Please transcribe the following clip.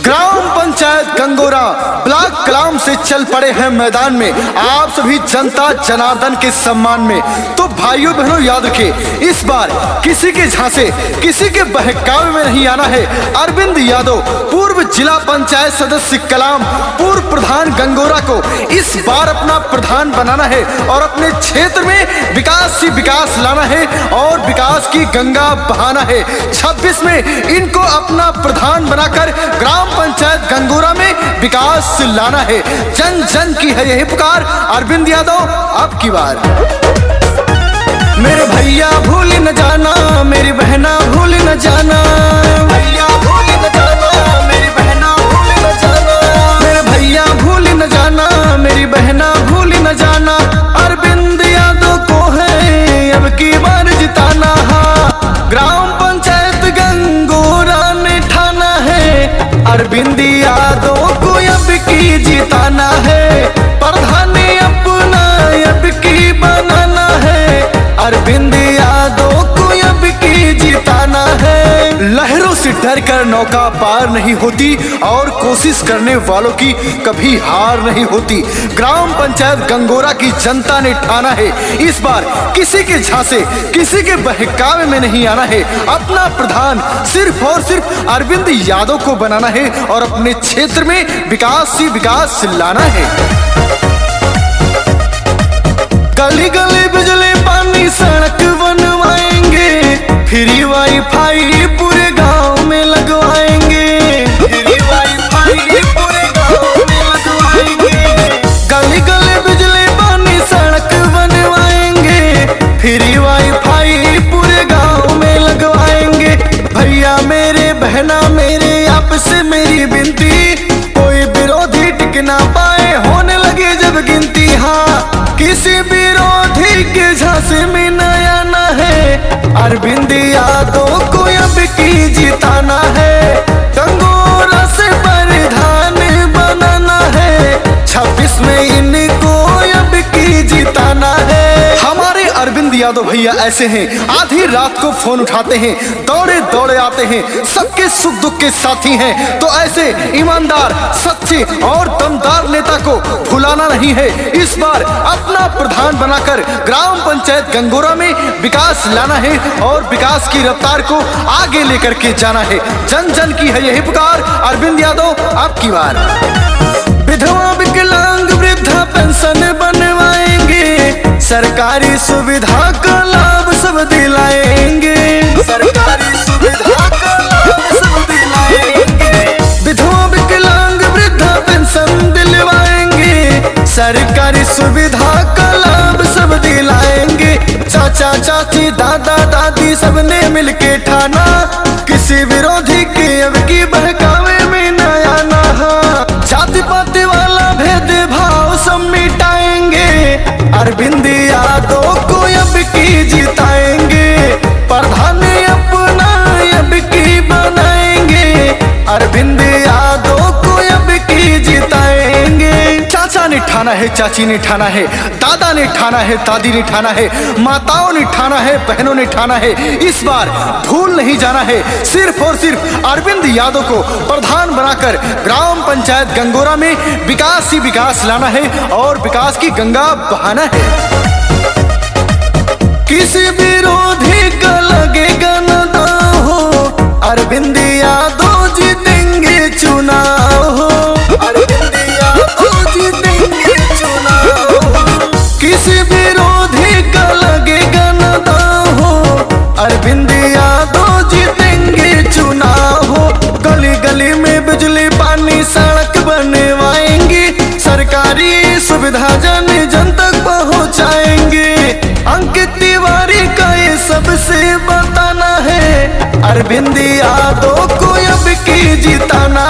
Gram panchayat Gangora block कलाम से चल पड़े हैं मैदान में आप सभी जनता जनार्दन के सम्मान में। तो भाइयों बहनों याद रखिए, इस बार किसी के झांसे किसी के बहकावे में नहीं आना है। अरविंद यादव पूर्व जिला पंचायत सदस्य कलाम, पूर्व प्रधान गंगोरा को इस बार अपना प्रधान बनाना है और अपने क्षेत्र में विकास ही विकास लाना है और विकास की गंगा बहाना है। 26 में इनको अपना प्रधान बनाकर ग्राम पंचायत गंगोरा में विकास लाना है। जन जन की है यही पुकार। अरविंद यादव अब की बार। मेरे भैया भूल न जाना, मेरी बहना भूल न जाना, भैया भूल न जाना, मेरी बहना भूल न जाना, मेरे भैया भूल न जाना, मेरी बहना भूल न जाना। अरविंद यादव को है अब की बार जिताना। ग्राम पंचायत गंगोरा ने ठाना है, अरविंद यादव को अब की जिताना है। प्रधान अपना अब की बनाना है, अरविंद यादव को अब की जिताना है। लहरों से डरकर नौका पार नहीं होती और कोशिश करने वालों की कभी हार नहीं होती। ग्राम पंचायत गंगोरा की जनता ने ठाना है, इस बार किसी के झांसे किसी के बहकावे में नहीं आना है। अपना प्रधान सिर्फ और सिर्फ अरविंद यादव को बनाना है और अपने क्षेत्र में विकास ही विकास लाना है। गली गली बिजली पानी सड़क बनवाएंगे, फ्री वाईफाई पूरे गांव में लगवाएंगे, फ्री वाईफाई पूरे गांव में लगवाएंगे। गली गली बिजली पानी सड़क बनवाएंगे, फ्री वाईफाई पूरे गांव में लगवाएंगे। भैया मेरे बहना मेरे आपस मेरी विनती, कोई विरोधी टिक ना पाए होने लगे जब गिनती। हाँ, किसी विरोधी के झांसे में नया न है, अरविंद यादव को अब की जिताना है। गंगोरा से प्रधान बनाना है, 26 में इनको अब की जिताना है। हमारे अरविंद यादव भैया ऐसे हैं, आधी रात को फोन उठाते हैं, दौड़े दौड़े आते हैं, सबके सुख दुख के साथी हैं। तो ऐसे ईमानदार सच्चे और दमदार नेता को भुलाना नहीं है। इस बार अपना प्रधान बनाकर ग्राम पंचायत गंगोरा में विकास लाना है और विकास की रफ्तार को आगे लेकर के जाना है। जन जन की है यही पुकार। अरविंद यादव अब की बार। विधवा विकलांग वृद्धा पेंशन बनवाएंगे, सरकारी सुविधा का लाभ सब दिलाएंगे, सरकारी सुविधा का लाभ सब दिलाएंगे। विधवा विकलांग वृद्धा पेंशन दिलवाएंगे, सरकारी सुविधा का लाभ सब दिलाएंगे। चाचा चाची दादा दादी सबने मिलके ठाना, किसी विरोधी के अब की बहकावे में न आना। जाति पाति वाला भेदभाव सब मिटाएंगे, अरविंद यादव को अब की जिताएंगे। प्रधान अपना अब की बनाएंगे, अरविंद यादव को अब की जिताएंगे। चाचा ने ठाना है, चाची ने ठाना है, दादा ने ठाना है, दादी ने ठाना है, माताओं ने ठाना है, बहनों ने ठाना है। इस बार भूल नहीं जाना है, सिर्फ और सिर्फ अरविंद यादव को प्रधान बनाकर ग्राम पंचायत गंगोरा में विकास ही विकास लाना है और विकास की गंगा बहाना है। किसी विरोधी का लगेगा न दांव हो, अरविंद यादव जीतेंगे चुनाव हो, अरविंद यादव जीतेंगे चुनाव हो। किसी विरोधी का लगेगा न दांव हो, अरविंद यादव जीतेंगे चुनाव हो। गली गली में बिजली पानी सड़क बनवाएंगे, सरकारी सुविधा जन जन तक पहुंचाएंगे। अंकित तिवारी का ये सबसे बताना है, अरविंद यादव को अब की जिताना